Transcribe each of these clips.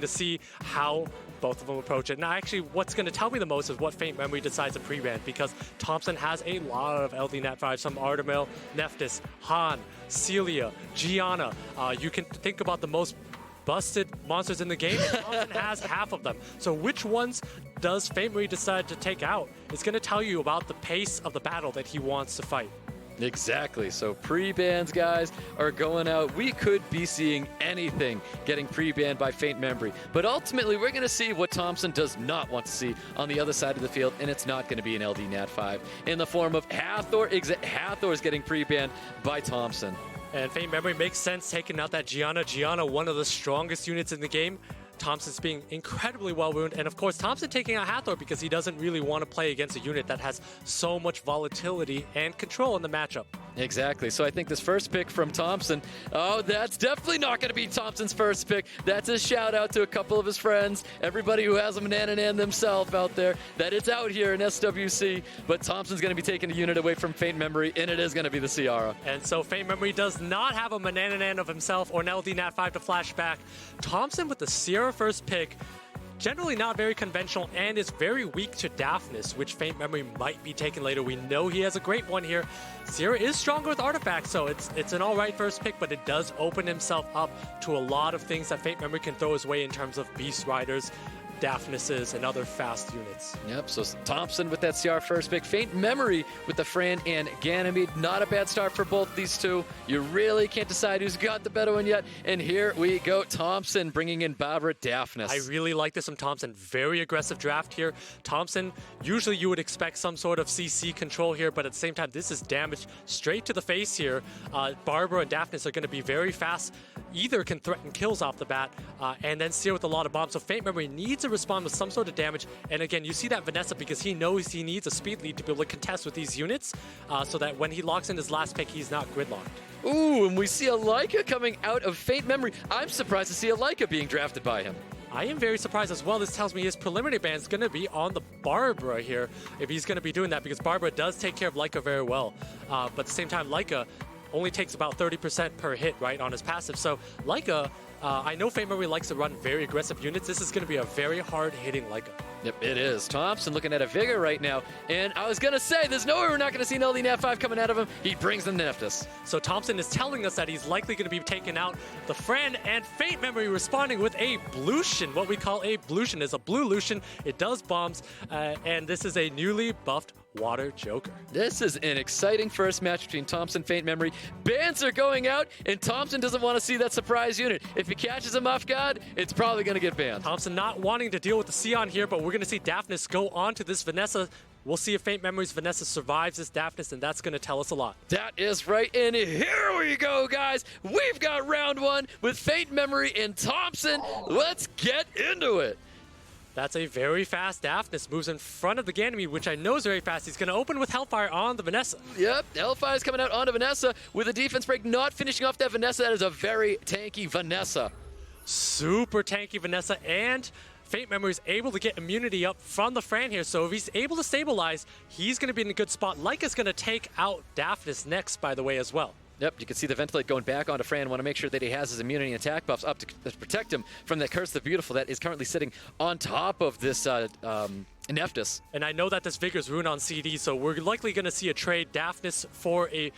to see how both of them approach it. Now, actually, what's going to tell me the most is what Faintmemory decides to pre-ban, because Thompsin has a lot of LD Nat 5, some Artemil, Nephthys, Han, Celia, Gianna. You can think about the most busted monsters in the game, and Thompsin has half of them. So which ones does Faintmemory decide to take out? It's going to tell you about the pace of the battle that he wants to fight. Exactly. So pre-bans, guys, are going out. We could be seeing anything getting pre-banned by Faintmemory. But ultimately, we're going to see what Thompsin does not want to see on the other side of the field, and it's not going to be an LD Nat 5 in the form of Hathor. Hathor is getting pre-banned by Thompsin. And Faintmemory makes sense taking out that Gianna. Gianna, one of the strongest units in the game. Thompson's being incredibly well ruined, and of course Thompsin taking out Hathor because he doesn't really want to play against a unit that has so much volatility and control in the matchup. Exactly. So I think this first pick from Thompsin, oh, that's definitely not going to be Thompson's first pick. That's a shout out to a couple of his friends, everybody who has a Manananan themselves out there, that it's out here in SWC. But Thompson's going to be taking a unit away from Faintmemory, and it is going to be the Ciara. And so Faintmemory does not have a Manananan of himself or an LD Nat 5 to flash back. Thompsin with the Ciara first pick, generally not very conventional, and is very weak to Daphnis, which Faintmemory might be taking later. We know he has a great one here. Ciara is stronger with artifacts, so it's an alright first pick, but it does open himself up to a lot of things that Faintmemory can throw his way in terms of Beast Riders, Daphnises, and other fast units. Yep, so Thompsin with that CR first pick. Faintmemory with the Fran and Ganymede. Not a bad start for both these two. You really can't decide who's got the better one yet. And here we go, Thompsin bringing in Barbara Daphnis. I really like this from Thompsin. Very aggressive draft here. Thompsin, usually you would expect some sort of CC control here, but at the same time, this is damage straight to the face here. Barbara and Daphnis are going to be very fast. Either can threaten kills off the bat, and then Ciara with a lot of bombs. So Faintmemory needs to respond with some sort of damage. And again, you see that Vanessa because he knows he needs a speed lead to be able to contest with these units, so that when he locks in his last pick, he's not gridlocked. Ooh, and we see a Leica coming out of Faintmemory. I'm surprised to see a Leica being drafted by him. I am very surprised as well. This tells me his preliminary ban is going to be on the Barbara here, if he's going to be doing that, because Barbara does take care of Leica very well. But at the same time, Leica only takes about 30% per hit, right, on his passive. So Leica, I know Faintmemory likes to run very aggressive units. This is going to be a very hard-hitting Leica. Yep, it is. Thompsin looking at a Vigor right now. And I was going to say, there's no way we're not going to see an LD Nat 5 coming out of him. He brings the Nephthys. So Thompsin is telling us that he's likely going to be taking out the Fran, and Faintmemory responding with a Blution. What we call a Blution is a blue Lucian. It does bombs, and this is a newly buffed Water Joker. This is an exciting first match between Thompsin and Faintmemory. Bans are going out, and Thompsin doesn't want to see that surprise unit. If he catches him off guard, it's probably going to get banned. Thompsin not wanting to deal with the Sion here, but we're going to see Daphnis go on to this Vanessa. We'll see if Faintmemory's Vanessa survives this Daphnis, and that's going to tell us a lot. That is right, and here we go, guys. We've got round one with Faintmemory and Thompsin. Let's get into it. That's a very fast Daphnis. Moves in front of the Ganymede, which I know is very fast. He's going to open with Hellfire on the Vanessa. Yep, Hellfire's coming out onto Vanessa with a defense break, not finishing off that Vanessa. That is a very tanky Vanessa. Super tanky Vanessa, and Faintmemory is able to get immunity up from the Fran here, so if he's able to stabilize, he's going to be in a good spot. Leica's going to take out Daphnis next, by the way, as well. Yep, you can see the Ventilate going back onto Fran. Want to make sure that he has his immunity and attack buffs up to protect him from that Curse of the Beautiful that is currently sitting on top of this Nephthys. And I know that this Vigor's rune on CD, so we're likely going to see a trade Daphnis for a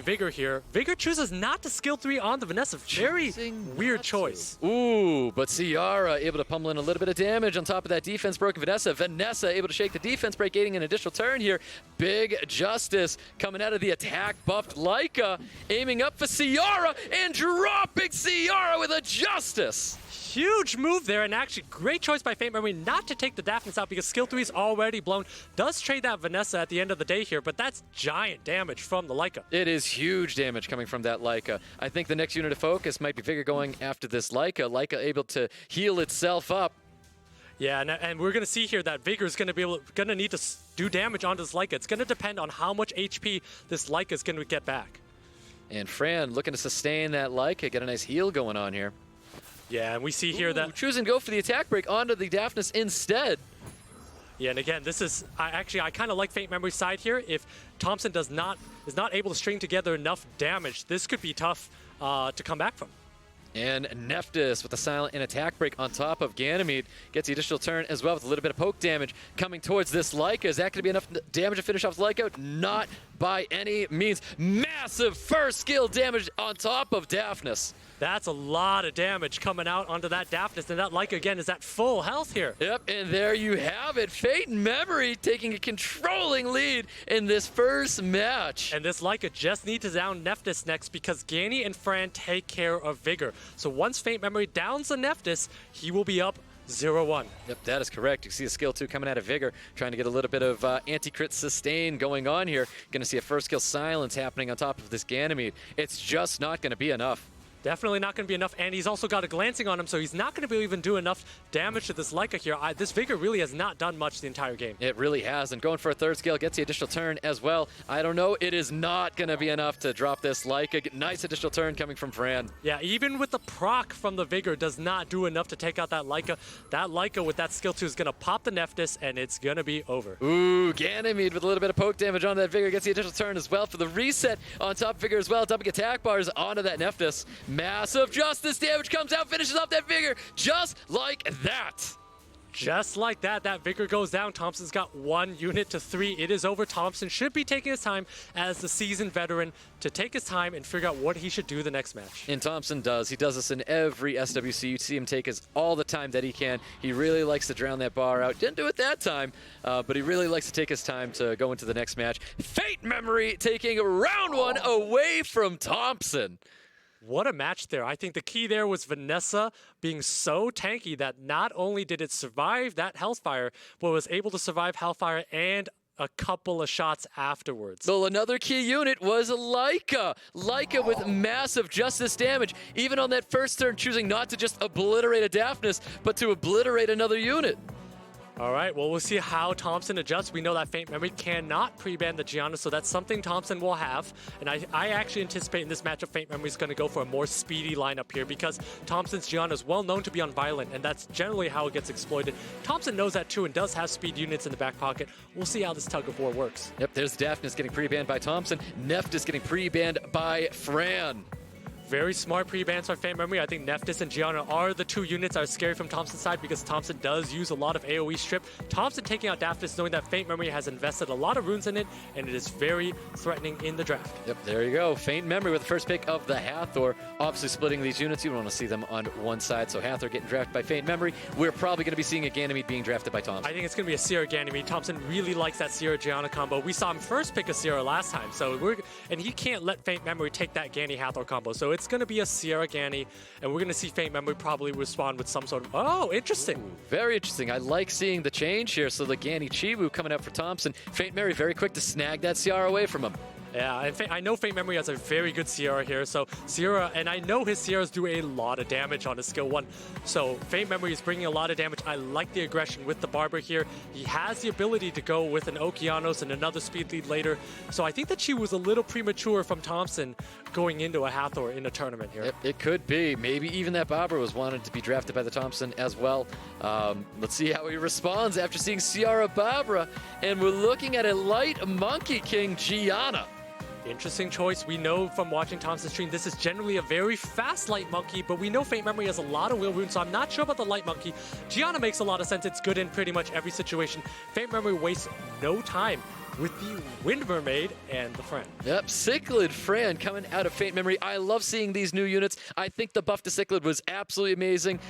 Vigor here. Vigor chooses not to skill 3 on the Vanessa. Very weird choice. Ooh, but Ciara able to pummel in a little bit of damage on top of that defense broken Vanessa. Vanessa able to shake the defense break, gaining an additional turn here. Big Justice coming out of the attack buffed Leica, aiming up for Ciara and dropping Ciara with a Justice. Huge move there, and actually great choice by Faintmemory not to take the Daphnis out because skill 3 is already blown. Does trade that Vanessa at the end of the day here, but that's giant damage from the Leica. It is huge damage coming from that Leica. I think the next unit of focus might be Vigor going after this Leica. Leica able to heal itself up. Yeah, and we're going to see here that Vigor is going to need to do damage onto this Leica. It's going to depend on how much HP this Leica is going to get back. And Fran looking to sustain that Leica, get a nice heal going on here. Yeah, and we see here that choose and go for the attack break onto the Daphnis instead. Yeah, and again, this is I kind of like Faintmemory's side here. If Thompsin is not able to string together enough damage, this could be tough to come back from. And Nephthys with the silent and attack break on top of Ganymede gets the additional turn as well with a little bit of poke damage coming towards this Leica. Is that going to be enough damage to finish off Leica? Not by any means. Massive first skill damage on top of Daphnis. That's a lot of damage coming out onto that Daphnis, and that Leica again is at full health here. Yep, and there you have it. Faintmemory taking a controlling lead in this first match. And this Leica just needs to down Nephthys next because Ganny and Fran take care of Vigor. So once Faintmemory downs the Nephthys, he will be up 0-1. Yep, that is correct. You see a skill 2 coming out of Vigor, trying to get a little bit of anti-crit sustain going on here. Going to see a first skill silence happening on top of this Ganymede. It's just not going to be enough. Definitely not going to be enough, and he's also got a glancing on him, so he's not going to be even do enough damage to this Leica here. This Vigor really has not done much the entire game. It really has, and going for a third skill gets the additional turn as well. I don't know, it is not going to be enough to drop this Leica. Nice additional turn coming from Fran. Yeah, even with the proc from the Vigor does not do enough to take out that Leica. That Leica with that skill 2 is going to pop the Nephthys, and it's going to be over. Ooh, Ganymede with a little bit of poke damage on that Vigor gets the additional turn as well for the reset on top of Vigor as well. Dumping attack bars onto that Nephthys. Massive justice damage comes out, finishes off that Vigor just like that. Just like that, that Vigor goes down. Thompson's got 1 unit to 3. It is over. Thompson should be taking his time as the seasoned veteran to take his time and figure out what he should do the next match. And Thompson does. He does this in every SWC. You see him take all the time that he can. He really likes to drown that bar out. Didn't do it that time, but he really likes to take his time to go into the next match. Faintmemory taking round 1 away from Thompson. What a match there. I think the key there was Vanessa being so tanky that not only did it survive that Hellfire, but was able to survive Hellfire and a couple of shots afterwards. Well, another key unit was Leica. Leica with massive justice damage, even on that first turn, choosing not to just obliterate a Daphnis, but to obliterate another unit. All right, well, we'll see how Thompson adjusts. We know that Faintmemory cannot pre-ban the Gianna, so that's something Thompson will have. And I actually anticipate in this matchup, Faintmemory is going to go for a more speedy lineup here because Thompson's Gianna is well known to be unviolent, and that's generally how it gets exploited. Thompson knows that too and does have speed units in the back pocket. We'll see how this tug of war works. Yep, there's Daphnis getting pre-banned by Thompson. Nephthys getting pre-banned by Fran. Very smart pre-bans by Faintmemory. I think Nephthys and Gianna are the 2 units that are scary from Thompson's side because Thompson does use a lot of AoE strip. Thompson taking out Daphnis knowing that Faintmemory has invested a lot of runes in it, and it is very threatening in the draft. Yep, there you go. Faintmemory with the first pick of the Hathor. Obviously splitting these units. You want to see them on one side. So Hathor getting drafted by Faintmemory. We're probably going to be seeing a Ganymede being drafted by Thompson. I think it's going to be a Sierra Ganymede. Thompson really likes that Sierra Gianna combo. We saw him first pick a Sierra last time, and he can't let Faintmemory take that Ganny Hathor combo. So it's going to be a Sierra Ganny, and we're going to see Faintmemory probably respond with some sort of... Oh, interesting. Ooh, very interesting. I like seeing the change here. So the Ganny Chiwu coming up for Thompson. Faintmemory very quick to snag that CR away from him. Yeah, and I know Faintmemory has a very good Sierra here, so Sierra, and I know his Sierras do a lot of damage on his skill 1, so Faintmemory is bringing a lot of damage. I like the aggression with the Barber here. He has the ability to go with an Okeanos and another speed lead later, so I think that she was a little premature from Thompson going into a Hathor in a tournament here. It could be. Maybe even that Barber was wanted to be drafted by the Thompson as well. Let's see how he responds after seeing Ciara Barbara, and we're looking at a light Monkey King Gianna. Interesting choice. We know from watching Thompson's stream, this is generally a very fast Light Monkey, but we know Faintmemory has a lot of wheel runes, so I'm not sure about the Light Monkey. Gianna makes a lot of sense. It's good in pretty much every situation. Faintmemory wastes no time with the Wind Mermaid and the Fran. Yep, Cichlid Fran coming out of Faintmemory. I love seeing these new units. I think the buff to Cichlid was absolutely amazing.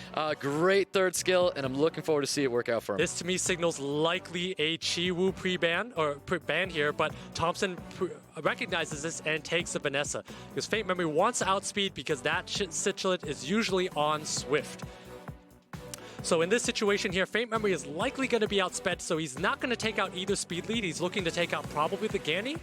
Great third skill, and I'm looking forward to see it work out for him. This to me signals likely a Chiwu pre-ban, or ban here, but Thompson recognizes this and takes a Vanessa. Because Faintmemory wants to outspeed because that Cichlid is usually on Swift. So in this situation here, Faintmemory is likely going to be outsped, so he's not going to take out either speed lead. He's looking to take out probably the Ganny,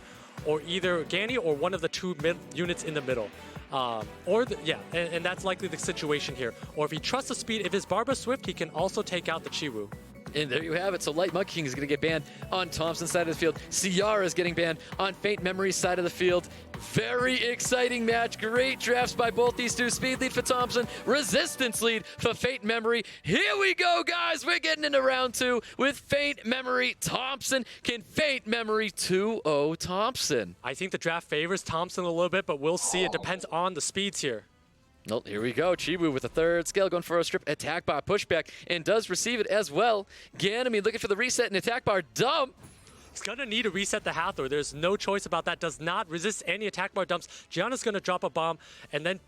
or either Ganny or one of the 2 units in the middle. And that's likely the situation here. Or if he trusts the speed, if his Barber Swift, he can also take out the Chiwu. And there you have it. So Light Monkey King is going to get banned on Thompson's side of the field. Ciara is getting banned on Faintmemory's side of the field. Very exciting match. Great drafts by both these 2. Speed lead for Thompson. Resistance lead for Faintmemory. Here we go, guys. We're getting into round 2 with Faintmemory Thompson. Can Faintmemory 2-0 Thompson? I think the draft favors Thompson a little bit, but we'll see. It depends on the speeds here. Well, here we go. Chibu with the third skill going for a strip attack bar pushback and does receive it as well. Ganymede looking for the reset and attack bar dump. He's going to need to reset the Hathor. There's no choice about that. Does not resist any attack bar dumps. Gianna's going to drop a bomb, and then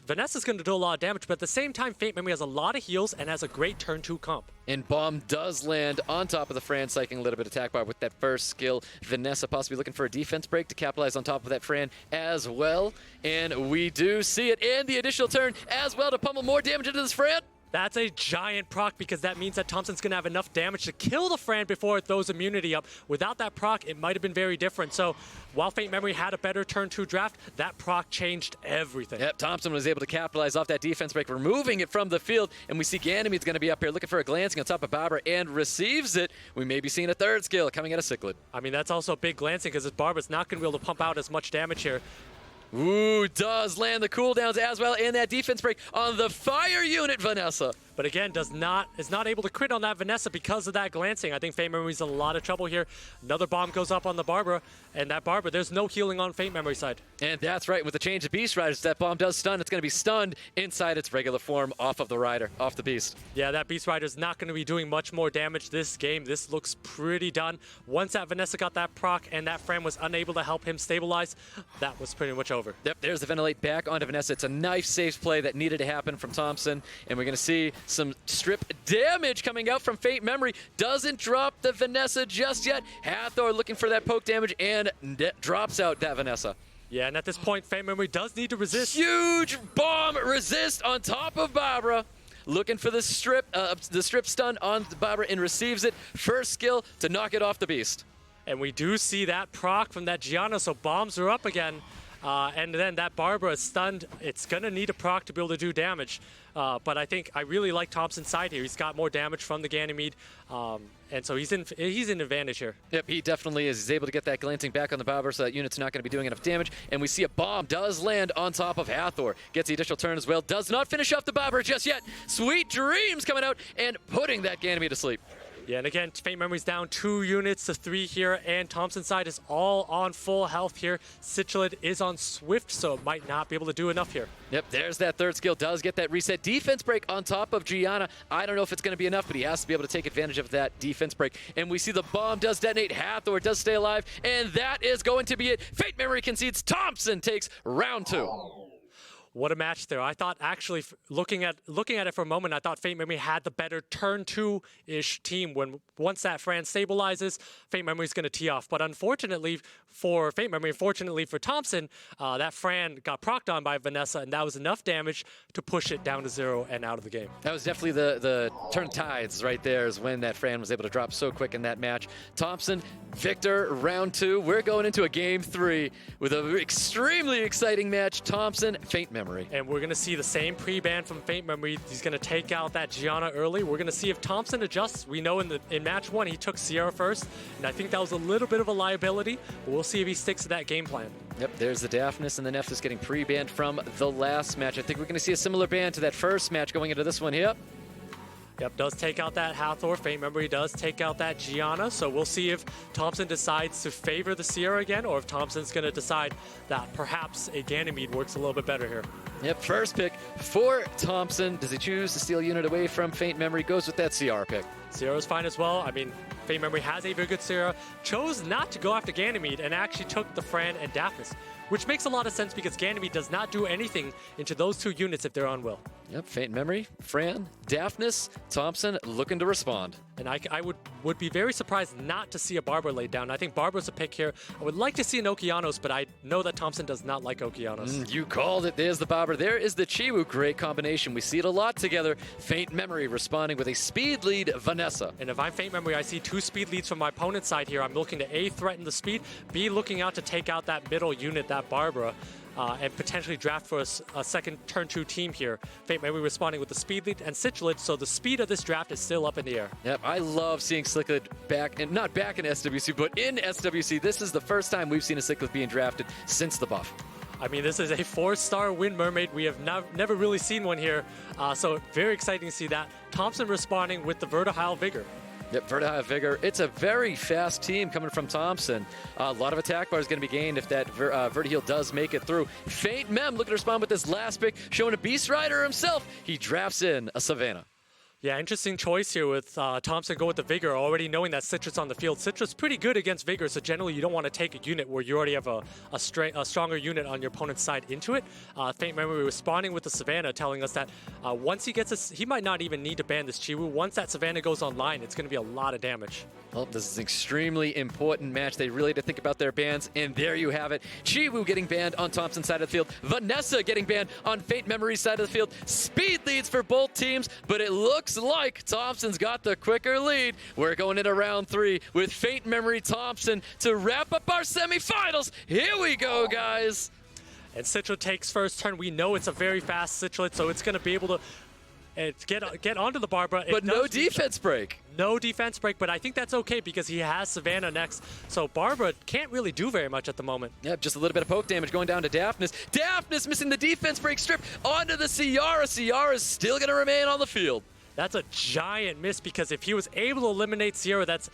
Vanessa's going to do a lot of damage. But at the same time, Faintmemory has a lot of heals and has a great turn 2 comp. And bomb does land on top of the Fran, psyching a little bit of attack bar with that first skill. Vanessa possibly looking for a defense break to capitalize on top of that Fran as well. And we do see it in the additional turn as well to pummel more damage into this Fran. That's a giant proc because that means that Thompson's going to have enough damage to kill the Fran before it throws immunity up. Without that proc, it might have been very different. So while Faintmemory had a better turn 2 draft, that proc changed everything. Yep, Thompson was able to capitalize off that defense break, removing it from the field. And we see Ganymede's going to be up here looking for a glancing on top of Barbara and receives it. We may be seeing a third skill coming out of Cichlid. I mean, that's also a big glancing because Barbara's not going to be able to pump out as much damage here. Ooh, does land the cooldowns as well, and that defense break on the fire unit, Vanessa. But again, is not able to crit on that Vanessa because of that glancing. I think Faintmemory's in a lot of trouble here. Another bomb goes up on the Barbara, and that Barbara, there's no healing on Faintmemory's side. And that's right, with the change of Beast Riders, that bomb does stun. It's going to be stunned inside its regular form off of the Rider, off the Beast. Yeah, that Beast Rider's not going to be doing much more damage this game. This looks pretty done. Once that Vanessa got that proc and that Fran was unable to help him stabilize, that was pretty much over. Yep, there's the Ventilate back onto Vanessa. It's a knife-safe play that needed to happen from Thompson, and we're going to see some strip damage coming out from Faintmemory. Doesn't drop the Vanessa just yet. Hathor looking for that poke damage and drops out that Vanessa. Yeah, and at this point, Faintmemory does need to resist. Huge bomb resist on top of Barbara. Looking for the strip stun on Barbara and receives it. First skill to knock it off the Beast. And we do see that proc from that Gianna, so bombs are up again. And then that Barbara is stunned. It's going to need a proc to be able to do damage. But I really like Thompson's side here. He's got more damage from the Ganymede. And so he's in advantage here. Yep, he definitely is. He's able to get that glancing back on the Barbara, so that unit's not going to be doing enough damage. And we see a bomb does land on top of Hathor. Gets the additional turn as well. Does not finish off the Barbara just yet. Sweet dreams coming out and putting that Ganymede to sleep. Yeah, and again, Faintmemory's down 2 units to 3 here, and Thompson's side is all on full health here. Cichlid is on Swift, so it might not be able to do enough here. Yep, there's that third skill. Does get that reset defense break on top of Gianna. I don't know if it's going to be enough, but he has to be able to take advantage of that defense break. And we see the bomb does detonate. Hathor does stay alive, and that is going to be it. Faintmemory concedes. Thompson takes round 2. What a match there. I thought actually, looking at it for a moment, I thought Faintmemory had the better turn 2-ish team. Once that Fran stabilizes, Faintmemory's going to tee off. But unfortunately for Faintmemory, fortunately for Thompson, that Fran got procced on by Vanessa, and that was enough damage to push it down to 0 and out of the game. That was definitely the turn tides right there, is when that Fran was able to drop so quick in that match. Thompson, victor, round 2. We're going into a game 3 with an extremely exciting match. Thompson, Faintmemory. And we're going to see the same pre-ban from Faintmemory. He's going to take out that Gianna early. We're going to see if Thompson adjusts. We know in match 1 he took Sierra first, and I think that was a little bit of a liability. But we'll see if he sticks to that game plan. Yep, there's the Daphnis and the Nephthys getting pre-banned from the last match. I think we're going to see a similar ban to that first match going into this one here. Yep, does take out that Hathor. Faintmemory does take out that Gianna. So we'll see if Thompson decides to favor the Sierra again, or if Thompson's going to decide that perhaps a Ganymede works a little bit better here. Yep, first pick for Thompson. Does he choose to steal a unit away from Faintmemory? Goes with that CR pick. Sierra's fine as well. I mean, Faintmemory has a very good Sierra. Chose not to go after Ganymede and actually took the Fran and Daphnis, which makes a lot of sense because Ganymede does not do anything into those 2 units if they're on will. Yep, Faintmemory, Fran, Daphnis, Thompson looking to respond. And I would be very surprised not to see a Barbara laid down. I think Barbara's a pick here. I would like to see an Okeanos, but I know that Thompson does not like Okeanos. You called it. There's the Barbara. There is the Chiwu. Great combination. We see it a lot together. Faintmemory responding with a speed lead, Vanessa. And if I'm Faintmemory, I see 2 speed leads from my opponent's side here. I'm looking to A, threaten the speed, B, looking out to take out that middle unit, that Barbara. And potentially draft for a second turn 2 team here. Faintmemory responding with the speed lead and Cichlid, so the speed of this draft is still up in the air. Yep, I love seeing Cichlid back, and not back in SWC, but in SWC. This is the first time we've seen a Cichlid being drafted since the buff. I mean, this is a 4-star Wind Mermaid. We have never really seen one here, so very exciting to see that. Thompson responding with the Vertihile Vigor. Yep, Vertihigh Vigor. It's a very fast team coming from Thompson. A lot of attack bar is going to be gained if that Vertiheel does make it through. Faint Mem looking to respond with this last pick, showing a Beast Rider himself. He drafts in a Savannah. Yeah, interesting choice here with Thompson go with the Vigor, already knowing that Citrus on the field. Citrus pretty good against Vigor, so generally you don't want to take a unit where you already have a stronger unit on your opponent's side into it. Faintmemory responding with the Savannah, telling us that once he gets he might not even need to ban this Chiwu. Once that Savannah goes online, it's going to be a lot of damage. Well, this is an extremely important match. They really had to think about their bans, and there you have it. Chiwu getting banned on Thompson's side of the field. Vanessa getting banned on Faintmemory's side of the field. Speed leads for both teams, but it looks like Thompson's got the quicker lead. We're going into round 3 with Faintmemory Thompson to wrap up our semifinals. Here we go, guys. And Citro takes first turn. We know it's a very fast Citronette, so it's going to be able to get onto the Barbara. But no defense break. No defense break, but I think that's okay because he has Savannah next. So Barbara can't really do very much at the moment. Yep, just a little bit of poke damage going down to Daphnis. Daphnis missing the defense break strip onto the Ciara. Ciara's still going to remain on the field. That's a giant miss because if he was able to eliminate Sierra, that's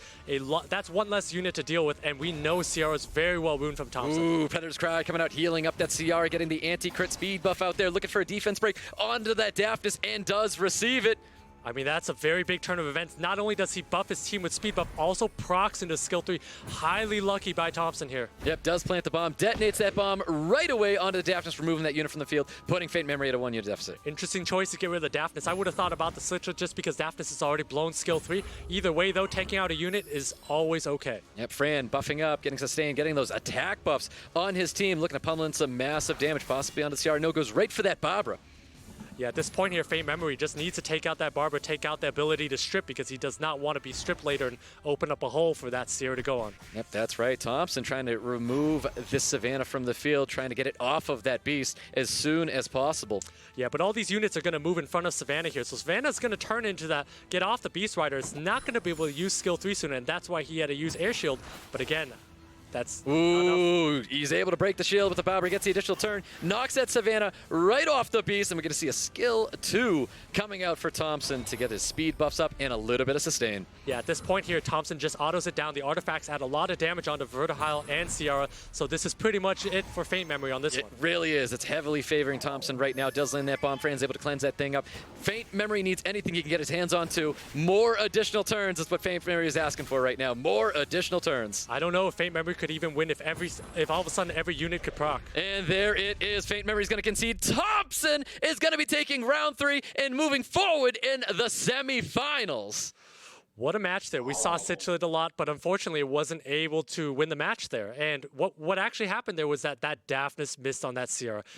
one less unit to deal with, and we know Sierra's very well wounded from Thompson. Ooh, Predator's Cry coming out, healing up that Ciara, getting the anti-crit speed buff out there, looking for a defense break onto that Daphnis, and does receive it. I mean, that's a very big turn of events. Not only does he buff his team with speed buff, also procs into skill 3. Highly lucky by Thompson here. Yep, does plant the bomb, detonates that bomb right away onto the Daphnis, removing that unit from the field, putting Faintmemory at a 1-unit deficit. Interesting choice to get rid of the Daphnis. I would have thought about the Slitcher just because Daphnis has already blown skill 3. Either way, though, taking out a unit is always okay. Yep, Fran buffing up, getting sustained, getting those attack buffs on his team, looking to pummel in some massive damage, possibly onto Ciara. No, goes right for that Barbara. Yeah, at this point here, Faintmemory just needs to take out that Barbara, take out the ability to strip because he does not want to be stripped later and open up a hole for that Seer to go on. Yep, that's right. Thompson trying to remove this Savannah from the field, trying to get it off of that beast as soon as possible. Yeah, but all these units are going to move in front of Savannah here. So Savannah's going to turn into that, get off the Beast Rider. It's not going to be able to use skill 3 soon, and that's why he had to use Air Shield. But again, that's Ooh, he's able to break the shield with the Barbara, gets the additional turn, knocks that Savannah right off the beast, and we're going to see a skill 2 coming out for Thompson to get his speed buffs up and a little bit of sustain. Yeah, at this point here, Thompson just autos it down. The artifacts add a lot of damage onto Vertihile and Ciara, so this is pretty much it for Faintmemory on this one. It really is. It's heavily favoring Thompson right now. Does land that bomb. Fran's able to cleanse that thing up. Faintmemory needs anything he can get his hands on to. More additional turns is what Faintmemory is asking for right now. More additional turns. I don't know if Faintmemory could even win if all of a sudden every unit could proc. And there it is. Faintmemory is going to concede. Thompson is going to be taking round 3 and moving forward in the semifinals. What a match there. We saw Citrus a lot, but unfortunately it wasn't able to win the match there. And what actually happened there was that Daphnis missed on that Sierra.